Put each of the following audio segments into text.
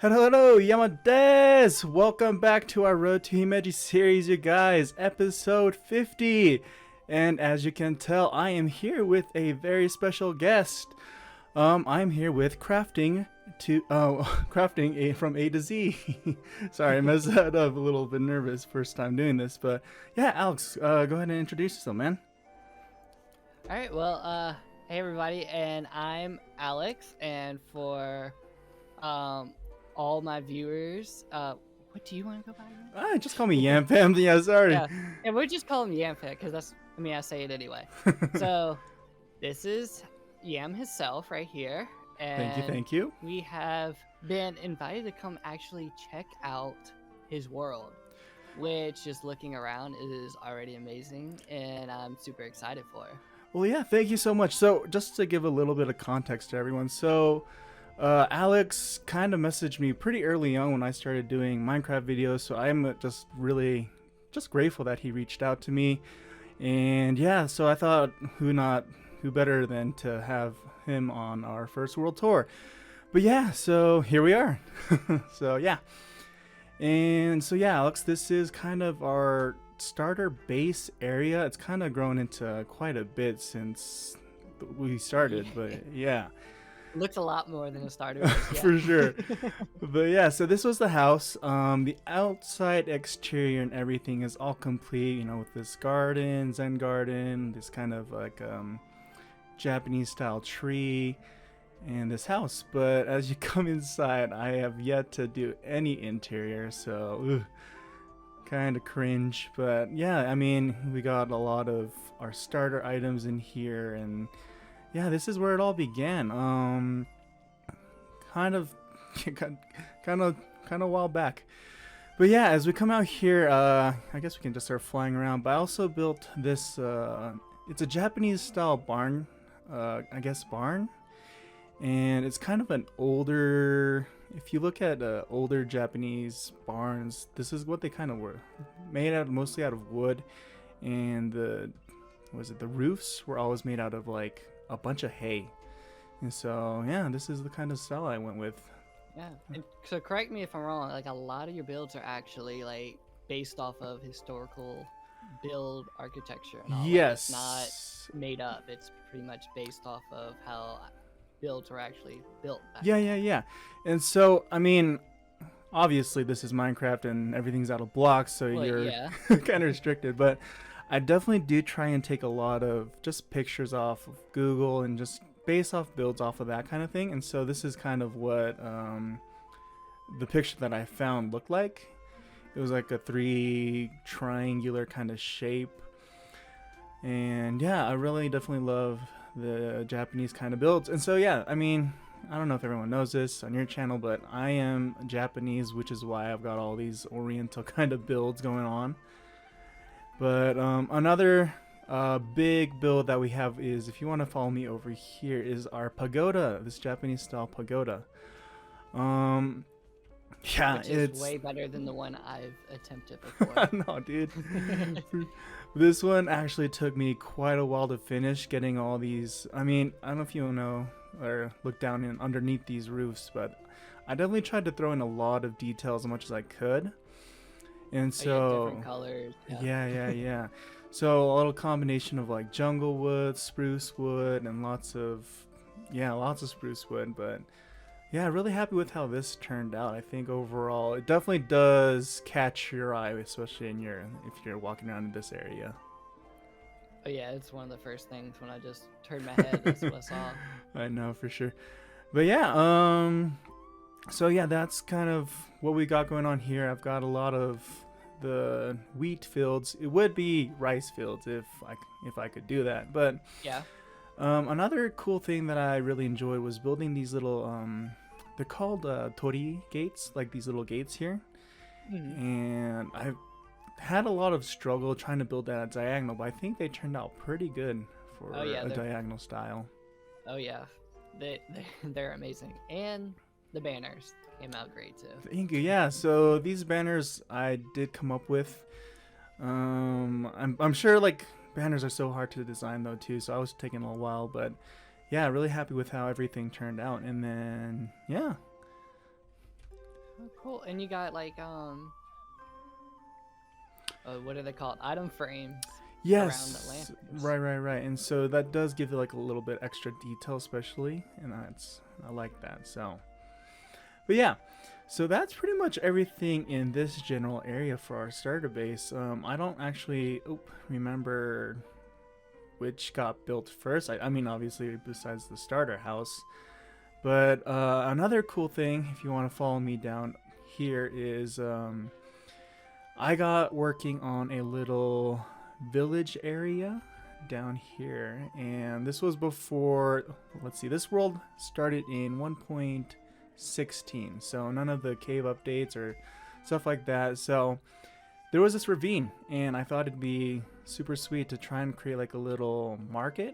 Hello, Yamades! Welcome back to our Road to Himeji series, you guys, episode 50. And as you can tell, I am here with a very special guest. I'm here with crafting from A to Z. Sorry, I messed that up a little bit nervous first time doing this, but yeah, Alex, go ahead and introduce yourself, man. All right, well, hey everybody, and I'm Alex, and for all my viewers, what do you want to go by again? Just call me YamFam. Yeah, sorry. Yeah, we'll just call him YamFam because I say it anyway. So this is Yam himself right here, and Thank you. we have been invited to come actually check out his world, which just looking around is already amazing, and I'm super excited for it. Well, yeah, thank you so much. So, just to give a little bit of context to everyone, so Alex kind of messaged me pretty early on when I started doing Minecraft videos, so I'm just really grateful that he reached out to me. And yeah, so I thought who better than to have him on our first world tour. But yeah, so here we are. So yeah. And so yeah, Alex, this is kind of our starter base area. It's kind of grown into quite a bit since we started, but yeah. Looks a lot more than a starter base, yeah. For sure. But yeah, so this was the house. The outside exterior and everything is all complete, you know, with this garden, Zen garden, this kind of like Japanese style tree, and this house. But as you come inside, I have yet to do any interior, so kind of cringe. But yeah, I mean, we got a lot of our starter items in here, and yeah, this is where it all began. Kind of a while back. But yeah, as we come out here, I guess we can just start flying around. But I also built this. It's a Japanese style barn, I guess barn, and it's kind of an older. If you look at older Japanese barns, this is what they kind of were, mostly out of wood, and the roofs were always made out of like a bunch of hay. And so yeah, this is the kind of style I went with. Yeah, and so correct me if I'm wrong, like a lot of your builds are actually like based off of historical build architecture and all. Yes. Like, it's not made up, it's pretty much based off of how builds were actually built back then. Yeah. And so, I mean, obviously this is Minecraft and everything's out of blocks, so you're kind of restricted, but I definitely do try and take a lot of just pictures off of Google and just base off builds off of that kind of thing. And so this is kind of what the picture that I found looked like. It was like a 3 triangular kind of shape. And yeah, I really definitely love the Japanese kind of builds. And so yeah, I mean, I don't know if everyone knows this on your channel, but I am Japanese, which is why I've got all these Oriental kind of builds going on. But another big build that we have is, if you want to follow me over here, is our pagoda, this Japanese style pagoda. Yeah, which is way better than the one I've attempted before. No, dude. This one actually took me quite a while to finish, getting all these. I mean, I don't know if you know or look down in underneath these roofs, but I definitely tried to throw in a lot of details as much as I could. And so different colors. Yeah. So a little combination of like jungle wood, spruce wood, and lots of spruce wood. But yeah, really happy with how this turned out. I think overall it definitely does catch your eye, especially if you're walking around in this area. Oh yeah, it's one of the first things when I just turned my head. That's what I saw. I know for sure. But yeah, so yeah, that's kind of what we got going on here. I've got a lot of the wheat fields. It would be rice fields if I could do that. But yeah. Another cool thing that I really enjoyed was building these little they're called tori gates, like these little gates here. Mm-hmm. And I've had a lot of struggle trying to build that diagonal, but I think they turned out pretty good for a diagonal style. Oh yeah, they're amazing, and the banners came out great too. Thank you. Yeah, so these banners I did come up with. I'm sure like banners are so hard to design though too, so I was taking a while, but yeah, really happy with how everything turned out. And then yeah, Oh, cool. And you got like what are they called? Item frames. Around the Yes, lanterns. right. And so that does give it like a little bit extra detail, especially, and I like that. So, but yeah, so that's pretty much everything in this general area for our starter base. I don't actually remember which got built first. I mean, obviously, besides the starter house. But another cool thing, if you want to follow me down here, is I got working on a little village area down here. And this was before, let's see, this world started in 1.16. So none of the cave updates or stuff like that. So there was this ravine, and I thought it'd be super sweet to try and create like a little market.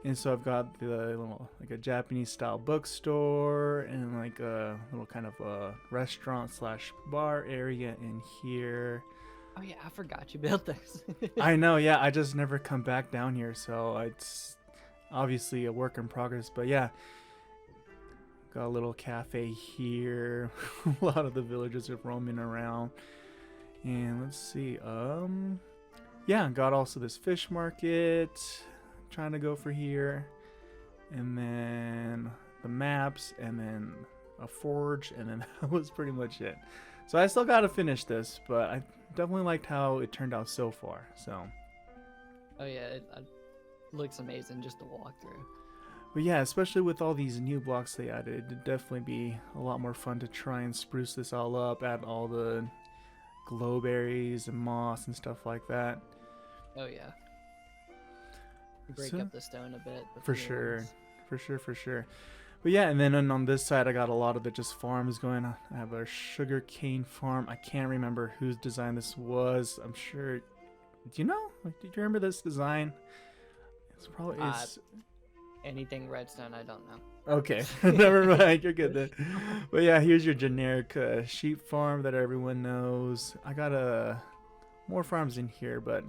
And so I've got the little, like a Japanese style bookstore and like a little kind of a restaurant slash bar area in here. Oh yeah, I forgot you built this. I know, yeah, I just never come back down here, so it's obviously a work in progress. But yeah, got a little cafe here. A lot of the villagers are roaming around. And let's see, yeah, got also this fish market. Trying to go for here, and then the maps, and then a forge, and then that was pretty much it. So I still got to finish this, but I definitely liked how it turned out so far. So oh yeah, it looks amazing just to walk through. but yeah, especially with all these new blocks they added, it'd definitely be a lot more fun to try and spruce this all up, add all the glow berries and moss and stuff like that. Oh yeah, break up the stone a bit. For sure. But yeah, and then on this side, I got a lot of the just farms going on. I have a sugar cane farm. I can't remember whose design this was. I'm sure. Do you know? Like, do you remember this design? It's probably anything redstone. I don't know. Okay, never mind. You're good then. But yeah, here's your generic sheep farm that everyone knows. I got more farms in here, but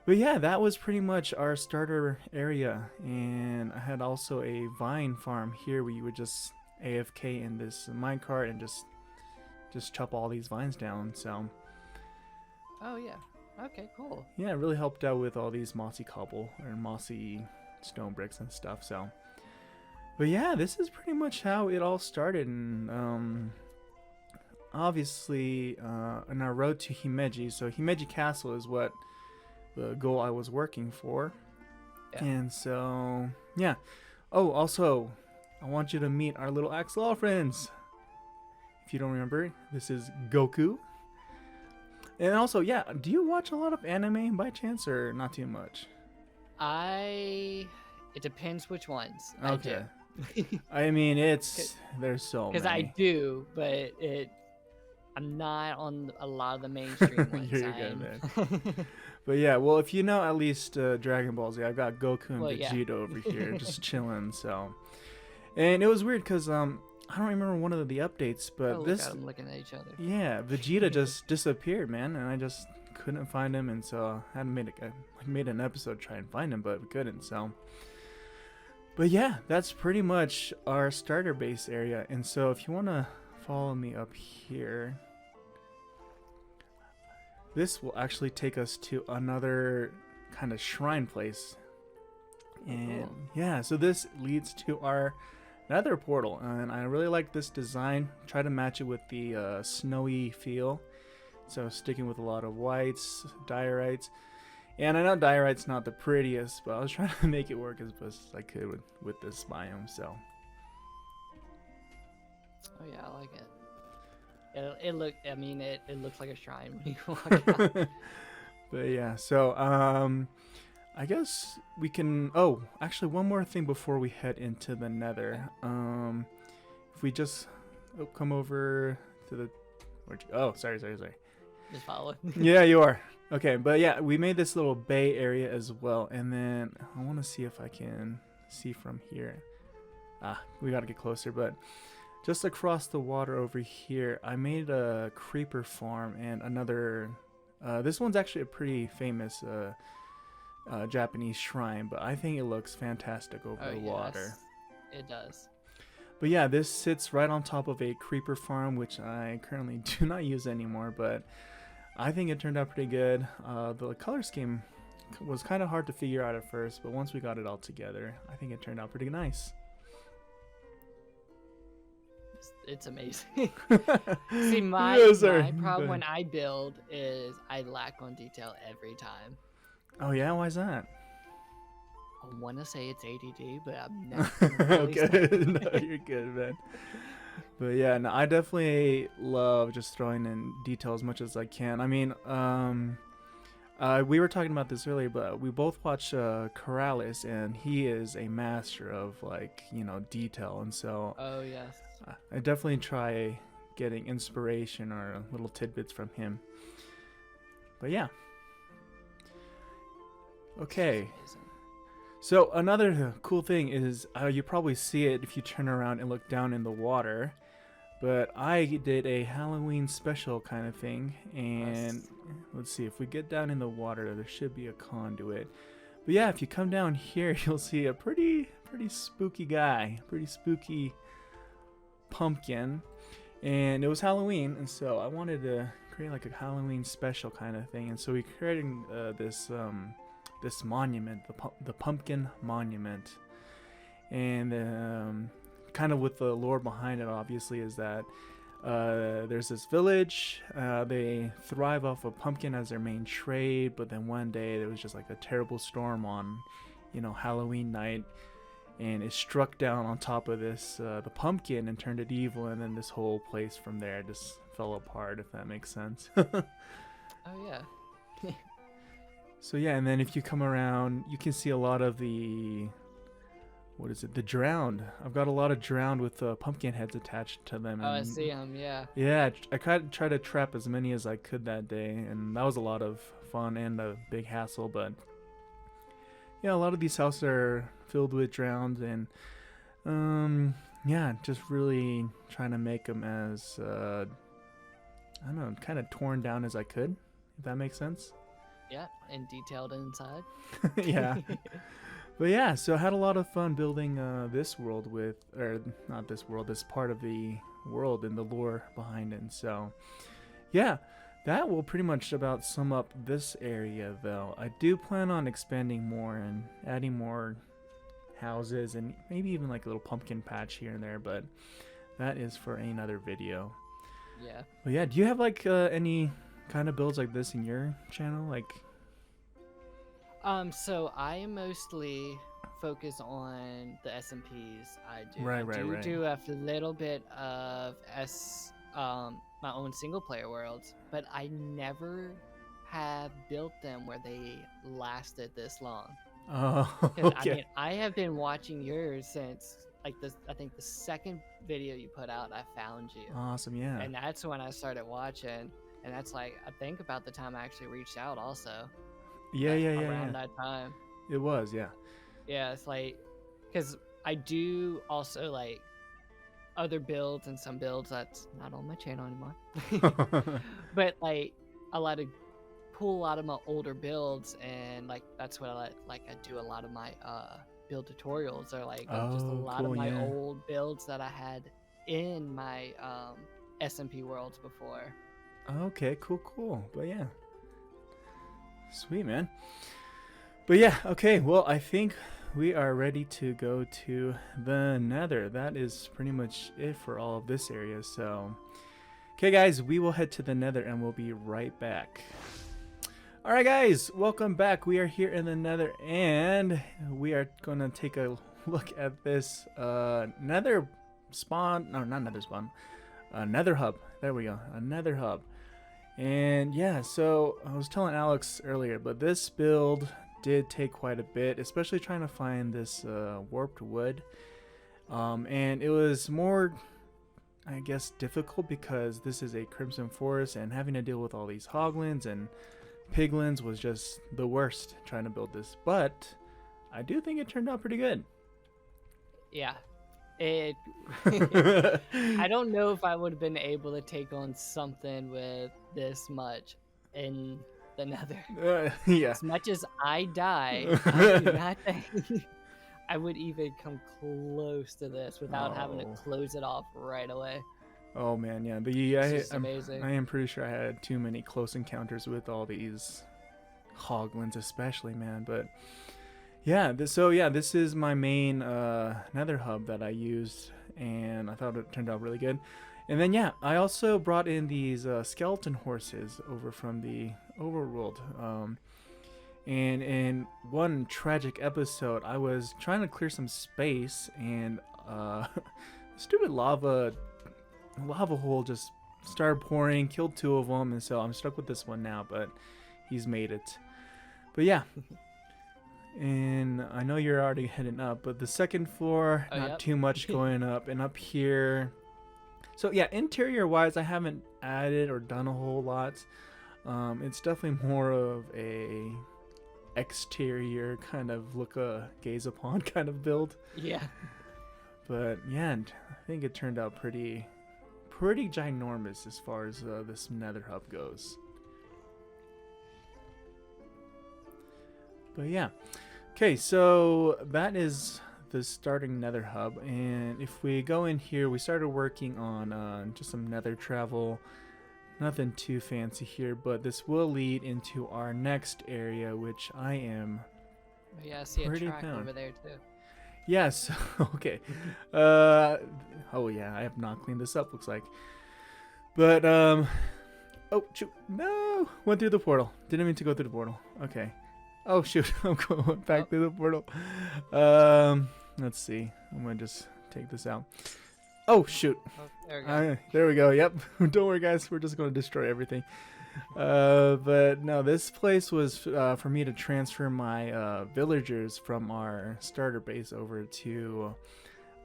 yeah, that was pretty much our starter area. And I had also a vine farm here where you would just AFK in this minecart and just chop all these vines down. So oh yeah, okay, cool. yeah, it really helped out with all these mossy cobble or mossy stone bricks and stuff. So but yeah, this is pretty much how it all started. And obviously in our road to Himeji, so Himeji Castle is what the goal I was working for. Yeah. And so yeah, oh, also I want you to meet our little Axolotl friends. If you don't remember, this is Goku. And also, yeah, do you watch a lot of anime by chance, or not too much? It depends which ones. Okay. I mean, there's so many. Because I do, but I'm not on a lot of the mainstream ones. You're good, man. But yeah, well, if you know at least Dragon Ball Z, I've got Goku and Vegeta over here just chilling. So, and it was weird because I don't remember one of the updates, but look at them looking at each other. Yeah, Vegeta just disappeared, man, and I just couldn't find him, and so I had made an episode to try and find him, but we couldn't. So, but yeah, that's pretty much our starter base area. And so if you want to follow me up here, this will actually take us to another kind of shrine place. And cool. Yeah, so this leads to our Nether portal, and I really like this design. Try to match it with the snowy feel. So sticking with a lot of whites, diorites. And I know diorite's not the prettiest, but I was trying to make it work as best as I could with this biome. So. Oh yeah, I like it. It looks like a shrine when you walk out. But yeah, so I guess we can. Oh, actually, one more thing before we head into the Nether. If we just come over to the. Oh, sorry. Just follow. Yeah, you are. Okay, but yeah, we made this little bay area as well, and then I want to see if I can see from here. We got to get closer, but just across the water over here, I made a creeper farm and another. This one's actually a pretty famous Japanese shrine, but I think it looks fantastic over the water. It does. But yeah, this sits right on top of a creeper farm, which I currently do not use anymore, but I think it turned out pretty good. The color scheme was kind of hard to figure out at first, but once we got it all together, I think it turned out pretty nice. It's amazing. See, my problem when I build is I lack on detail every time. Oh yeah, why is that? I want to say it's ADD, but I'm never. Okay, no, you're good, man. But yeah, no, I definitely love just throwing in detail as much as I can. I mean, we were talking about this earlier, but we both watch Corrales, and he is a master of, like, you know, detail, and so. Oh yes. I definitely try getting inspiration or little tidbits from him. But yeah. Okay. So another cool thing is you probably see it if you turn around and look down in the water. But I did a Halloween special kind of thing. And let's see, if we get down in the water, there should be a conduit. But yeah, if you come down here, you'll see a pretty spooky guy. Pretty spooky pumpkin, and it was Halloween, and so I wanted to create like a Halloween special kind of thing, and so we created this monument, the pumpkin monument, and kind of with the lore behind it, obviously, is that there's this village, they thrive off of pumpkin as their main trade, but then one day there was just like a terrible storm on, you know, Halloween night, and it struck down on top of this the pumpkin and turned it evil, and then this whole place from there just fell apart, if that makes sense. Oh yeah. So yeah, and then if you come around, you can see a lot of the, what is it, the drowned. I've got a lot of drowned with pumpkin heads attached to them. Oh, I see them, yeah. Yeah, I tried to trap as many as I could that day, and that was a lot of fun and a big hassle, but yeah, a lot of these houses are filled with drowned, and yeah, just really trying to make them as I don't know, kind of torn down as I could, if that makes sense. Yeah, and detailed inside. Yeah. But yeah, so I had a lot of fun building this world with, or not this world, this part of the world and the lore behind it. And so yeah, that will pretty much about sum up this area, though. I do plan on expanding more and adding more houses and maybe even like a little pumpkin patch here and there, but that is for another video. Yeah. But yeah, do you have like any kind of builds like this in your channel? Like, so I am mostly focused on the SMPs. I do do a little bit of my own single player worlds, but I never have built them where they lasted this long. Oh, okay. I mean, I have been watching yours since like this. I think the second video you put out, I found you. Awesome, yeah. And that's when I started watching, and that's like I think about the time I actually reached out also. Yeah. Around that time. It was, yeah. Yeah, it's like, because I do also like other builds and some builds that's not on my channel anymore. But like I pull a lot of my older builds, and like that's what I do a lot of my build tutorials are like just a lot of my old builds that I had in my SMP worlds before. Okay, cool. But yeah. Sweet, man. But yeah, okay, well, I think we are ready to go to the Nether. That is pretty much it for all of this area. So, okay, guys, we will head to the Nether and we'll be right back. All right, guys, welcome back. We are here in the Nether, and we are going to take a look at this Nether spawn. No, not Nether spawn. Nether Hub. There we go. A Nether Hub. And yeah, so I was telling Alex earlier, but this build did take quite a bit, especially trying to find this warped wood. And it was more, I guess, difficult because this is a Crimson Forest, and having to deal with all these hoglins and piglins was just the worst trying to build this. But I do think it turned out pretty good. Yeah. I don't know if I would have been able to take on something with this much in the Nether. Yeah. As much as I die, I do not think I would even come close to this without having to close it off right away. Oh man, yeah, but amazing. I am pretty sure I had too many close encounters with all these hoglins, especially, man. But yeah, this is my main Nether Hub that I used, and I thought it turned out really good. And then yeah, I also brought in these skeleton horses over from the overworld. And in one tragic episode, I was trying to clear some space, and stupid lava hole just started pouring, killed 2 of them, and so I'm stuck with this one now, but he's made it. But yeah. And I know you're already heading up, but the second floor, not too much going up. And up here, so yeah, interior wise, I haven't added or done a whole lot. It's definitely more of a exterior kind of gaze upon kind of build. Yeah. But yeah, I think it turned out pretty ginormous as far as this Nether Hub goes. But yeah, okay, so that is the starting Nether Hub, and if we go in here, we started working on just some Nether travel. Nothing too fancy here, but this will lead into our next area, which I am. Yeah, I see a track over there too. Yes. Okay. Oh yeah, I have not cleaned this up. Looks like. But oh shoot! No, went through the portal. Didn't mean to go through the portal. Okay. Oh shoot! I'm going back through the portal. Let's see. I'm gonna just take this out. Oh shoot! Oh, there we go. There we go. Yep. Don't worry, guys. We're just gonna destroy everything. But no, this place was for me to transfer my villagers from our starter base over to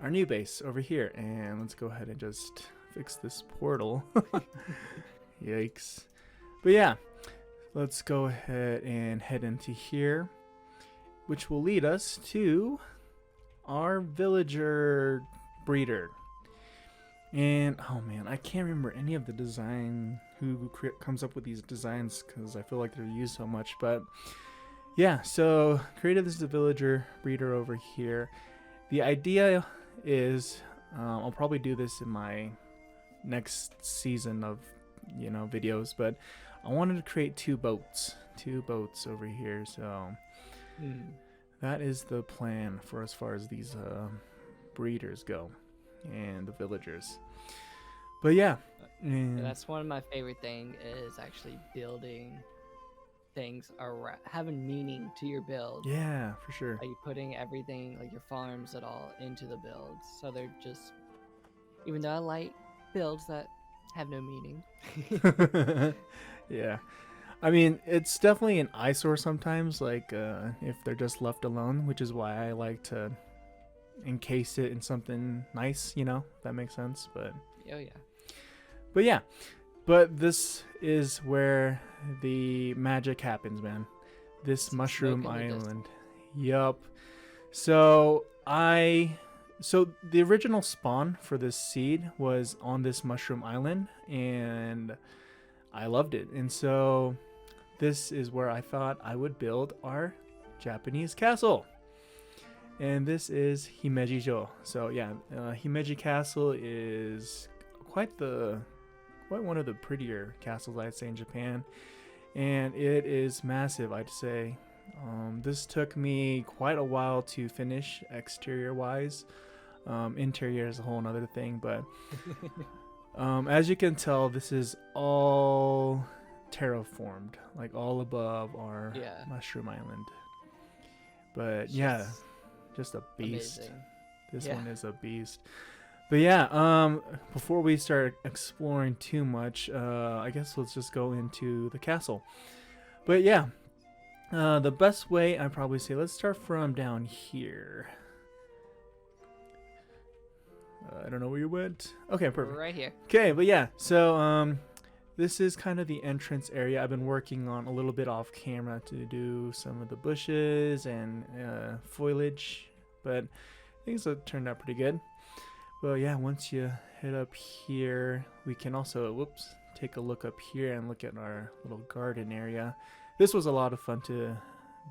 our new base over here. And let's go ahead and just fix this portal. Yikes. But yeah, let's go ahead and head into here, which will lead us to our villager breeder. And oh man, I can't remember any of the design who comes up with these designs, because I feel like they're used so much. But yeah, so created this villager breeder over here. The idea is I'll probably do this in my next season of videos, but I wanted to create two boats over here. So that is the plan for as far as these breeders go and the villagers. But yeah, that's one of my favorite things, is actually building things around, having meaning to your build. Yeah, for sure. Like putting everything, like your farms at all, into the builds, so they're just, even though I like builds that have no meaning. Yeah, I mean, it's definitely an eyesore sometimes, like if they're just left alone, which is why I like to encase it in something nice, if that makes sense. But oh yeah. But yeah, but this is where the magic happens, man. This mushroom island. Yup. So the original spawn for this seed was on this mushroom island, and I loved it. And so this is where I thought I would build our Japanese castle. And this is Himeji-jo. So yeah, Himeji Castle is quite one of the prettier castles, I'd say, in Japan, and it is massive, I'd say. This took me quite a while to finish exterior wise. Interior is a whole nother thing, but as you can tell, this is all terraformed, like all above our mushroom island. But yeah, just a beast. Amazing. This one is a beast. But yeah, before we start exploring too much, I guess let's just go into the castle. But yeah, the best way, I'd probably say, let's start from down here. I don't know where you went. Okay, perfect. Right here. Okay, but yeah, so this is kind of the entrance area. I've been working on a little bit off camera to do some of the bushes and foliage, but things have turned out pretty good. Well, yeah, once you head up here, we can also, take a look up here and look at our little garden area. This was a lot of fun to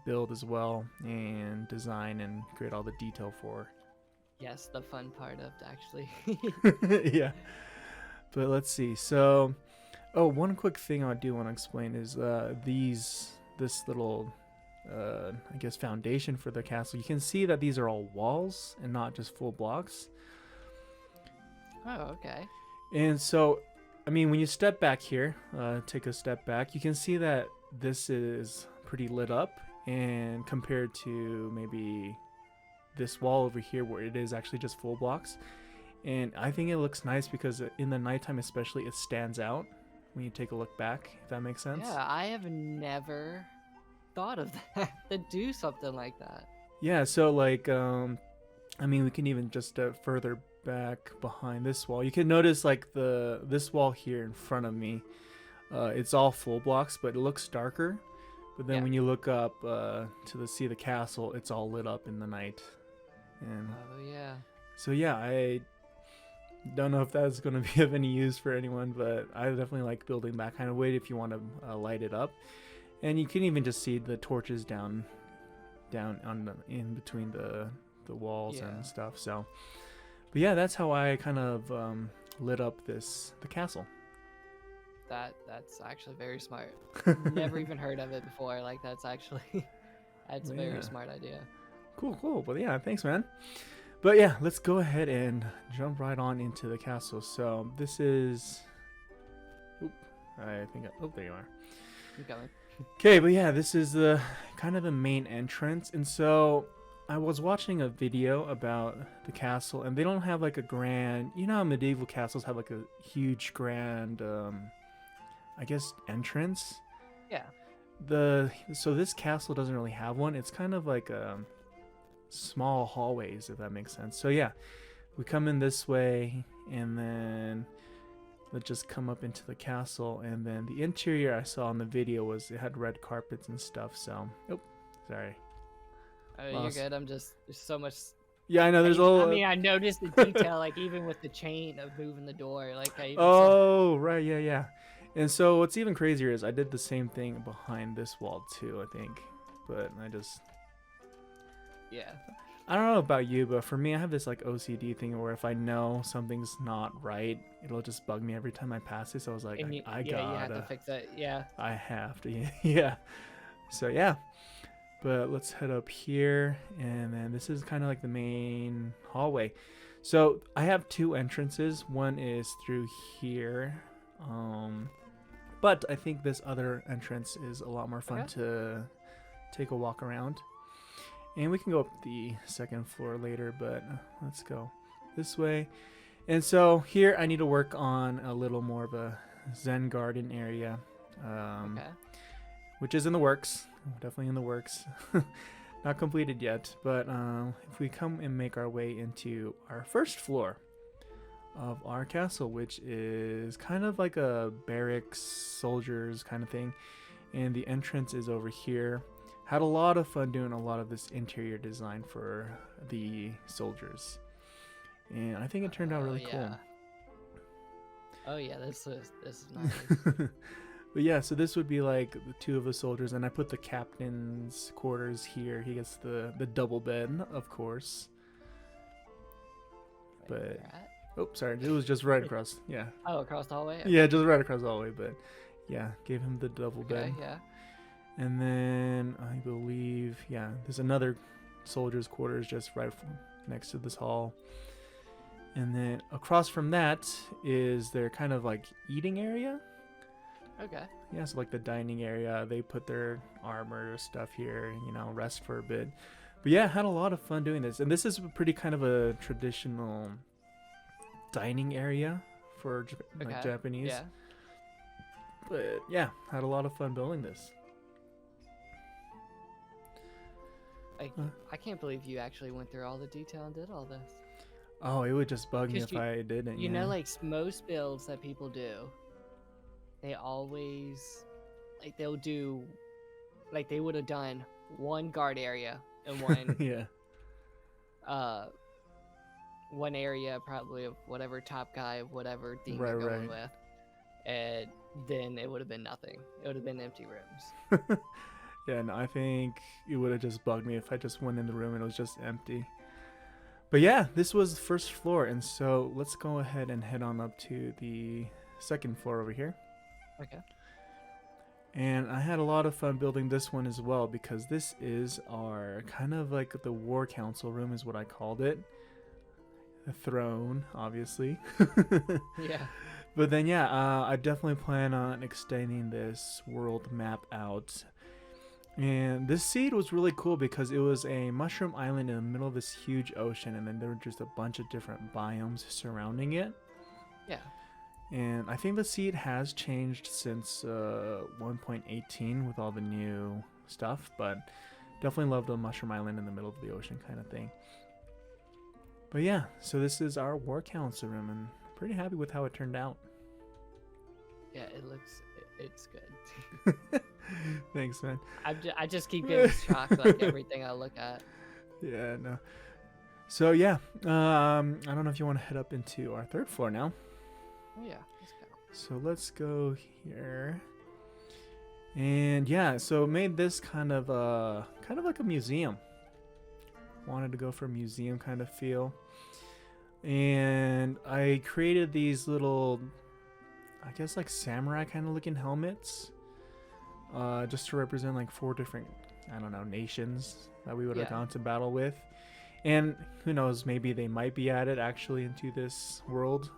build as well and design and create all the detail for. Yes, the fun part of actually. Yeah. But let's see. So, oh, one quick thing I do want to explain is this little I guess foundation for the castle. You can see that these are all walls and not just full blocks. Oh, okay. And so, I mean, when you step back here, take a step back, you can see that this is pretty lit up, and compared to maybe this wall over here where it is actually just full blocks. And I think it looks nice because in the nighttime especially, it stands out when you take a look back, if that makes sense. Yeah, I have never thought of that, to do something like that. Yeah, so like, I mean, we can even just further back behind this wall. You can notice like this wall here in front of me, it's all full blocks, but it looks darker. But then when you look up to see the castle, it's all lit up in the night. And oh yeah. so yeah, I don't know if that's going to be of any use for anyone, but I definitely like building that kind of way if you want to light it up. And you can even just see the torches down on in between the walls and stuff. So, but yeah, that's how I kind of lit up the castle. That's actually very smart. Never even heard of it before. Like that's a very smart idea. Cool. But yeah, thanks, man. But yeah, let's go ahead and jump right on into the castle. So this is. There you are. Keep going. Okay, but yeah, this is the kind of the main entrance, and so I was watching a video about the castle, and they don't have like a grand. You know how medieval castles have like a huge grand, I guess, entrance. Yeah. So this castle doesn't really have one. It's kind of like small hallways, if that makes sense. So yeah, we come in this way, and then let's just come up into the castle. And then the interior I saw in the video was it had red carpets and stuff. So, sorry. Oh, you're good. There's so much. Yeah, I know. There's I mean, I noticed the detail, like even with the chain of moving the door. Like I even saw... right, yeah. And so what's even crazier is I did the same thing behind this wall too, I think. But I don't know about you, but for me, I have this like OCD thing where if I know something's not right, it'll just bug me every time I pass it. So I was like, you have to fix it. Yeah. I have to. Yeah. So yeah. But let's head up here, and then this is kind of like the main hallway. So I have two entrances. One is through here, but I think this other entrance is a lot more fun to take a walk around. And we can go up the second floor later, but let's go this way. And so here I need to work on a little more of a Zen garden area, which is in the works. Definitely in the works. Not completed yet, but if we come and make our way into our first floor of our castle, which is kind of like a barracks, soldiers kind of thing, and the entrance is over here. Had a lot of fun doing a lot of this interior design for the soldiers, and I think it turned out really cool. Oh yeah, this is nice. But yeah, so this would be like the two of the soldiers, and I put the captain's quarters here. He gets the double bed, of course. But sorry, it was just right across. Yeah. Oh, across the hallway. Okay. Yeah, just right across the hallway. But yeah, gave him the double bed. Yeah. And then I believe, there's another soldier's quarters just right next to this hall. And then across from that is their kind of like eating area. Okay. Yeah, so like the dining area, they put their armor stuff here, rest for a bit. But yeah, had a lot of fun doing this. And this is pretty kind of a traditional dining area for like Japanese. Yeah. But yeah, had a lot of fun building this. I can't believe you actually went through all the detail and did all this. Oh, it would just bug me if I didn't. You know, like most builds that people do, they always, like they'll do, like they would have done one guard area and one, one area probably of whatever top guy, whatever thing you're going with, and then it would have been nothing. It would have been empty rooms. Yeah, no, I think it would have just bugged me if I just went in the room and it was just empty. But yeah, this was the first floor, and so let's go ahead and head on up to the second floor over here. Okay. And I had a lot of fun building this one as well, because this is our kind of like the war council room is what I called it. The throne, obviously. Yeah. But then yeah, I definitely plan on extending this world map out. And this seed was really cool because it was a mushroom island in the middle of this huge ocean, and then there were just a bunch of different biomes surrounding it. Yeah. And I think the seed has changed since 1.18 with all the new stuff, but definitely loved the mushroom island in the middle of the ocean kind of thing. But yeah, so this is our war council room, and pretty happy with how it turned out. Yeah, it's good. Thanks, man. I just keep getting shocked like everything I look at. Yeah, no. So yeah, I don't know if you want to head up into our third floor now. Oh yeah, let's go. So let's go here. And yeah, so made this kind of like a museum. Wanted to go for a museum kind of feel. And I created these little, I guess like samurai kind of looking helmets. Just to represent like 4 different, I don't know, nations that we would have gone to battle with. And who knows, maybe they might be added actually into this world.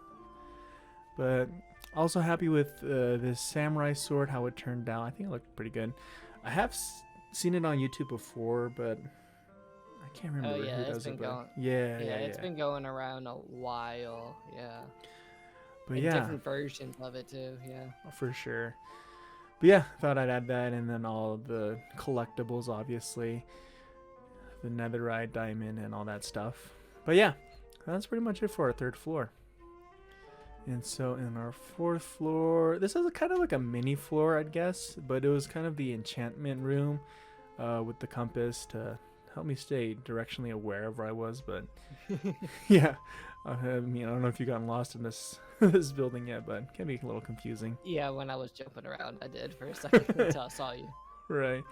But also happy with this samurai sword, how it turned out. I think it looked pretty good. I have seen it on YouTube before, but I can't remember who does it. Yeah, it's been going around a while. Yeah. But and different versions of it too. Yeah. For sure. But yeah, thought I'd add that, and then all the collectibles, obviously, the netherite, diamond, and all that stuff. But yeah, that's pretty much it for our third floor. And so in our fourth floor, this is kind of like a mini floor, I'd guess, but it was kind of the enchantment room with the compass to help me stay directionally aware of where I was. But yeah, I mean, I don't know if you've gotten lost in this this building yet, but it can be a little confusing. Yeah, when I was jumping around, I did for a second until I saw you. Right.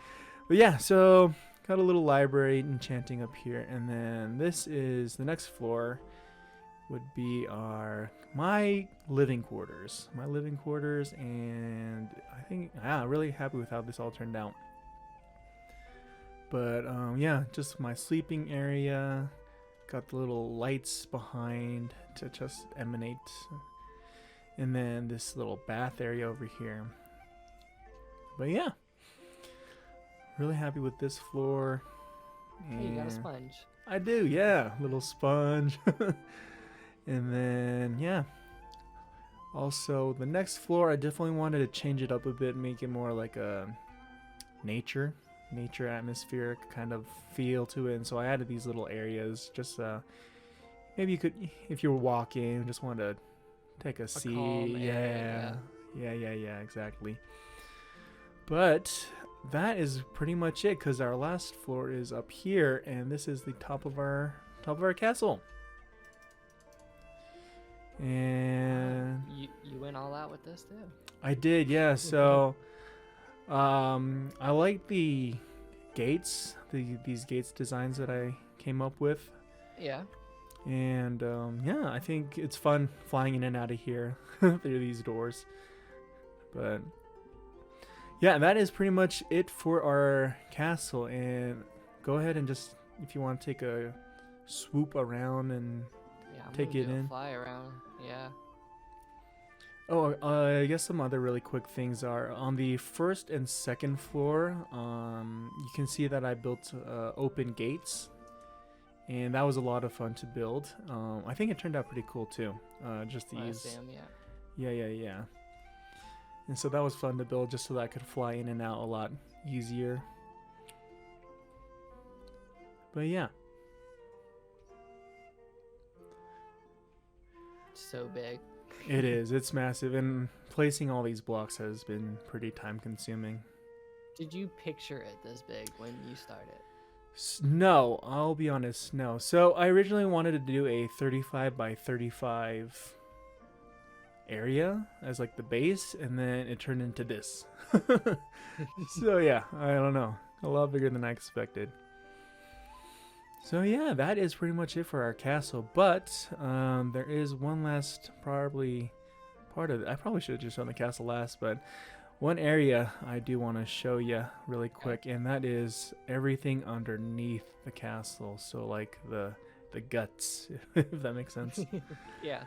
But yeah, so got a little library enchanting up here, and then this is the next floor would be my living quarters. And I think really happy with how this all turned out. But yeah, just my sleeping area. Got the little lights behind to just emanate. And then this little bath area over here. But yeah, really happy with this floor. Hey, you got a sponge. I do, yeah. Little sponge. And then, yeah. Also, the next floor, I definitely wanted to change it up a bit, make it more like a nature atmospheric kind of feel to it. And so I added these little areas. Just maybe you could, if you were walking, just want to take a seat. Yeah, exactly. But that is pretty much it, because our last floor is up here, and this is the top of our castle. And you went all out with this too. I did, yeah. So I like the gates, these gates designs that I came up with. Yeah. And yeah, I think it's fun flying in and out of here through these doors. But yeah, that is pretty much it for our castle. And go ahead and just, if you want to take a swoop around and take it in. Fly around, yeah. Oh, I guess some other really quick things are on the first and second floor. You can see that I built open gates, and that was a lot of fun to build. I think it turned out pretty cool too. Just to use. Sam, Yeah. And so that was fun to build, just so that I could fly in and out a lot easier. But yeah. So big. It is. It's massive, and placing all these blocks has been pretty time consuming. Did you picture it this big when you started? No, I'll be honest, no. So I originally wanted to do a 35 by 35 area as like the base, and then it turned into this. So yeah, I don't know, a lot bigger than I expected. So yeah, that is pretty much it for our castle, but there is one last probably part of it. I probably should have just shown the castle last, but one area I do want to show you really quick, and that is everything underneath the castle. So like the guts, if that makes sense. Yeah.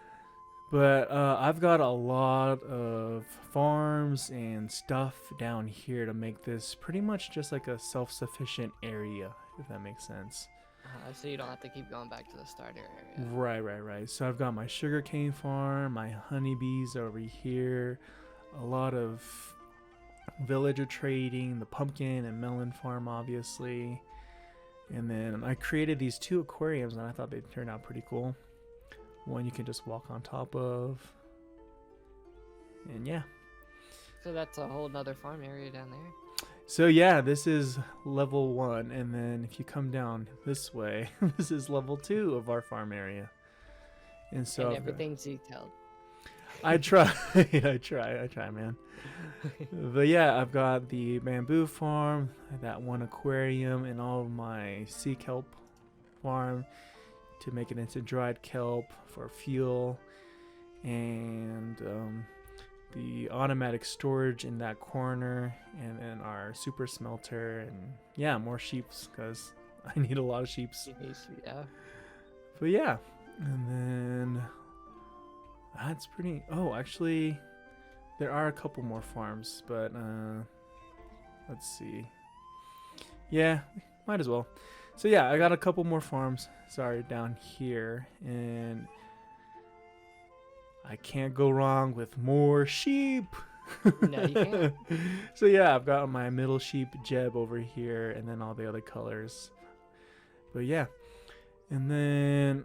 But I've got a lot of farms and stuff down here to make this pretty much just like a self-sufficient area, if that makes sense. So you don't have to keep going back to the starter area. Right. So I've got my sugarcane farm, my honeybees over here, a lot of villager trading, the pumpkin and melon farm, obviously. And then I created these 2 aquariums, and I thought they turned out pretty cool. One you can just walk on top of. And yeah. So that's a whole nother farm area down there. So yeah, this is level 1, and then if you come down this way, this is level 2 of our farm area. And so and everything's detailed. I try, I try, man. But yeah, I've got the bamboo farm, that 1 aquarium, and all of my sea kelp farm to make it into dried kelp for fuel, and the automatic storage in that corner, and then our super smelter, and yeah, more sheeps because I need a lot of sheeps. Yeah. But yeah, and then that's pretty. Oh, actually, there are a couple more farms, but let's see. Yeah, might as well. So yeah, I got a couple more farms. Sorry, down here, and I can't go wrong with more sheep. No, you can't. So yeah, I've got my middle sheep Jeb over here, and then all the other colors. But yeah, and then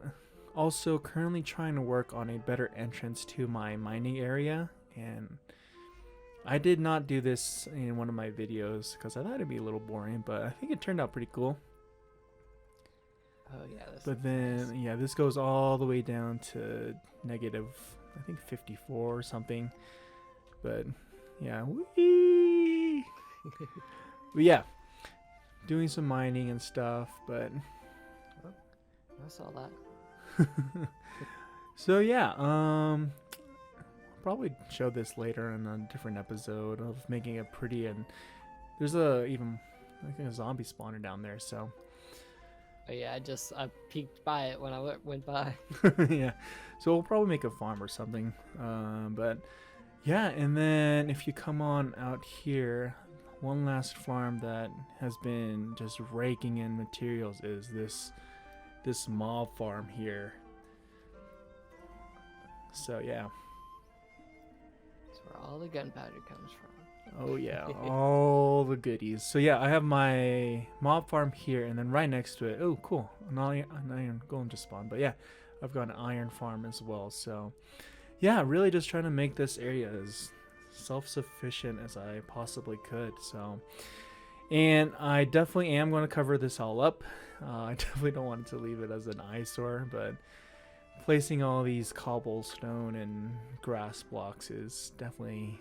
also currently trying to work on a better entrance to my mining area, and I did not do this in one of my videos because I thought it'd be a little boring, but I think it turned out pretty cool. Oh yeah. But then yeah, this goes all the way down to negative, I think 54 or something. But yeah, whee! But yeah, doing some mining and stuff. But I saw that. So yeah, probably show this later in a different episode of making it pretty. And there's even I think a zombie spawner down there. So. Oh yeah, I peeked by it when I went by. Yeah, so we'll probably make a farm or something. But yeah, and then if you come on out here, one last farm that has been just raking in materials is this mob farm here. So yeah. That's where all the gunpowder comes from. Oh yeah, all the goodies. So yeah, I have my mob farm here, and then right next to it, oh cool, an iron golem just spawned. But yeah, I've got an iron farm as well. So yeah, really just trying to make this area as self-sufficient as I possibly could. So, and I definitely am going to cover this all up. I definitely don't want to leave it as an eyesore, but placing all these cobblestone and grass blocks is definitely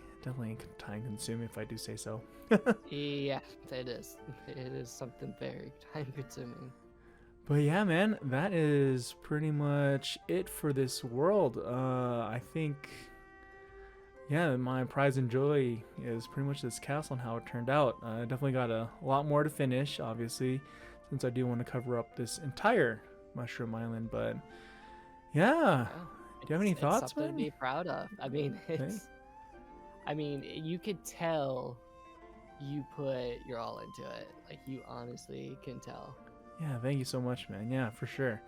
time consuming, if I do say so. Yeah, it is. It is something very time consuming. But yeah, man, that is pretty much it for this world. I think, yeah, my prize and joy is pretty much this castle and how it turned out. I definitely got a lot more to finish, obviously, since I do want to cover up this entire Mushroom Island. But yeah, do you have any thoughts, it's something man? to be proud of. I mean, I mean, you could tell you put your all into it. Like, you honestly can tell. Yeah, thank you so much, man. Yeah, for sure.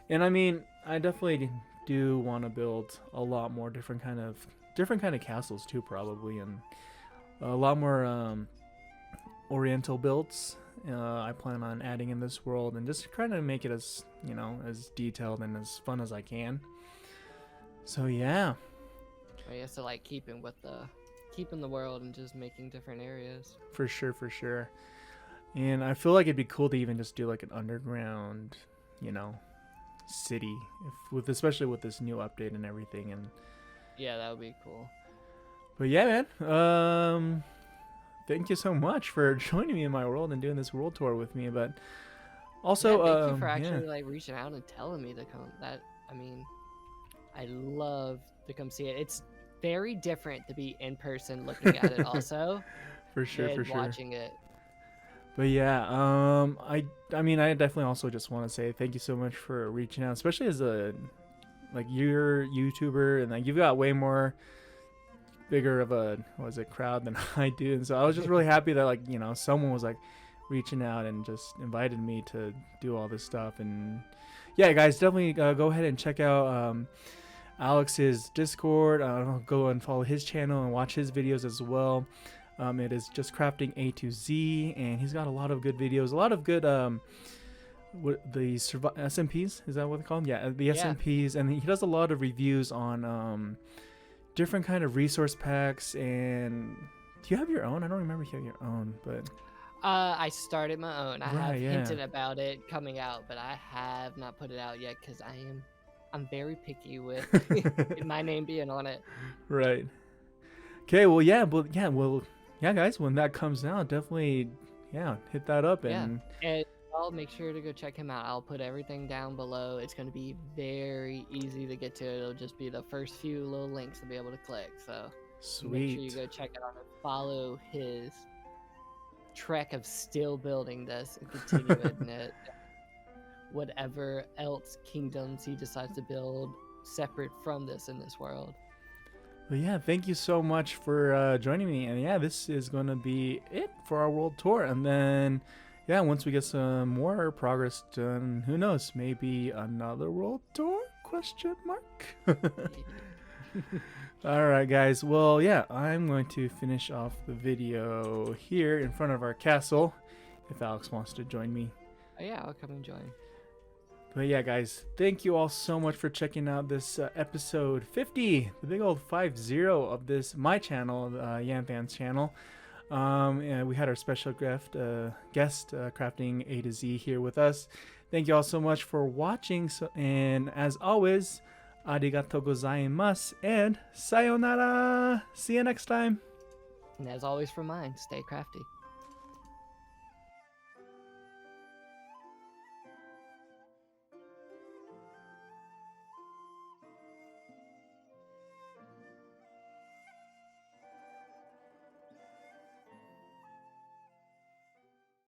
And I mean, I definitely do want to build a lot more different kind of castles too, probably, and a lot more oriental builds. I plan on adding in this world, and just trying to make it as, as detailed and as fun as I can. So yeah. I guess to like keeping the world and just making different areas. For sure. And I feel like it'd be cool to even just do like an underground, city, especially with this new update and everything. And Yeah, that would be cool. But yeah, man. Thank you so much for joining me in my world and doing this world tour with me. But also, yeah, thank you for actually like reaching out and telling me to come. I mean, I love to come see it. It's very different to be in person looking at it also. For sure, for sure. Watching it. But yeah, I mean, I definitely also just want to say thank you so much for reaching out, especially as a like you're YouTuber and like you've got way more bigger of a crowd than I do, and so I was just really happy that like someone was like reaching out and just invited me to do all this stuff. And yeah, guys, definitely go ahead and check out Alex's Discord. Go and follow his channel and watch his videos as well. It is just crafting A to Z, and he's got a lot of good videos, a lot of good SMPs, is that what they call them? Yeah, the SMPs, and he does a lot of reviews on different kind of resource packs. And do you have your own? I don't remember if you have your own, but I started my own. I have hinted about it coming out, but I have not put it out yet because I'm very picky with my name being on it. Right. Okay. Well, yeah, guys, when that comes out, definitely, hit that up. And I'll make sure to go check him out. I'll put everything down below. It's going to be very easy to get to. It'll just be the first few little links to be able to click. So sweet. Make sure you go check it out and follow his trek of still building this and continuing it. Whatever else kingdoms he decides to build separate from this in this world. Well, yeah, thank you so much for joining me. And yeah, this is going to be it for our world tour. And then, once we get some more progress done, who knows, maybe another world tour? ? All right, guys. Well, I'm going to finish off the video here in front of our castle if Alex wants to join me. Oh, yeah, I'll come and join. But yeah, guys, thank you all so much for checking out this episode 50, the big old 50 of this, my channel, YamFam's channel. And we had our special guest crafting A to Z here with us. Thank you all so much for watching. And as always, arigatou gozaimasu and sayonara. See you next time. And as always from mine, stay crafty.